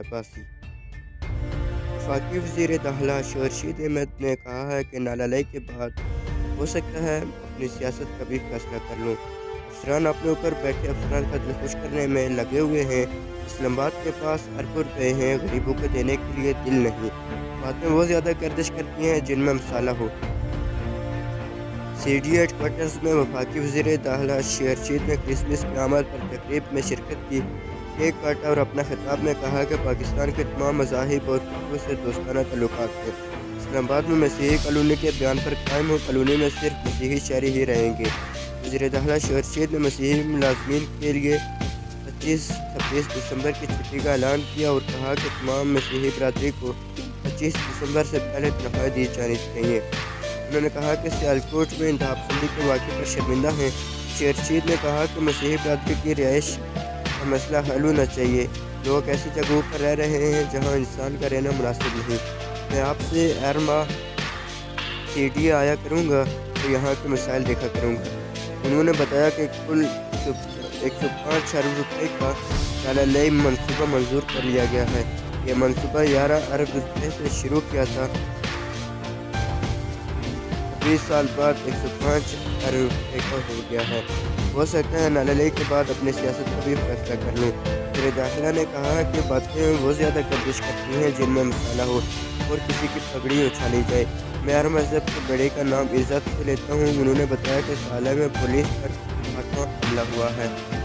عباسی۔ وفاقی وزیر داخلہ رشید احمد نے کہا ہے کہ ناللائی کے بعد ہو سکتا ہے اپنی سیاست کا بھی فیصلہ کر لوں۔ افسران اپنے اوپر بیٹھے افسران کا دل خوش کرنے میں لگے ہوئے ہیں۔ اسلام آباد کے پاس اربوں روپے ہیں، غریبوں کو دینے کے لیے دل نہیں۔ باتیں وہ زیادہ گردش کرتی ہیں جن میں مسالہ ہو۔ سی ڈی ہیڈ کوارٹرز میں وفاقی وزیر داخلہ رشید نے کرسمس کی آمد پر تقریب میں شرکت کی، کیک کاٹا اور اپنا خطاب میں کہا کہ پاکستان کے تمام مذاہب اور فرقوں سے دوستانہ تعلقات ہیں۔ اسلام آباد میں مسیحی کالونی کے بیان پر قائم ہو کالونی میں صرف مسیحی شہری ہی رہیں گے۔ وزیر داخلہ رشید نے مسیحی ملازمین کے لیے 25-26 دسمبر کی چھٹی کا اعلان کیا اور کہا کہ تمام مسیحی برادری کو 25 دسمبر سے پہلے تنخواہیں دی جانی چاہیے۔ انہوں نے کہا کہ سیالکوٹ میں انتہا پسندی کے واقعے پر شرمندہ ہیں۔ رشید نے کہا کہ مسیحی برادری کی رہائش کا مسئلہ حل ہونا چاہیے۔ لوگ ایسی جگہوں پر رہ رہے ہیں جہاں انسان کا رہنا مناسب نہیں۔ میں آپ سے ہر ماہ سی ڈی آیا کروں گا اور یہاں کے مسائل دیکھا کروں گا۔ انہوں نے بتایا کہ کل 105 ارب روپے کا ناللائی منصوبہ منظور کر لیا گیا ہے۔ یہ منصوبہ 11 ارب روپے سے شروع کیا تھا، 20 سال بعد 105 ارب روپے کا ہو گیا ہے۔ ہو سکتا ہے ناللائی کے بعد اپنی سیاست کا بھی فیصلہ کر لوں۔ وزیر داخلہ نے کہا کہ باتیں وہ زیادہ گردش کرتی ہیں جن میں مسالہ ہو اور کسی کی پگڑی اچھالی جائے۔ میں ہر مذہب کے بڑے کا نام عزت سے لیتا ہوں۔ انہوں نے بتایا کہ سالہ میں پولیس پر 8واں حملہ ہوا ہے۔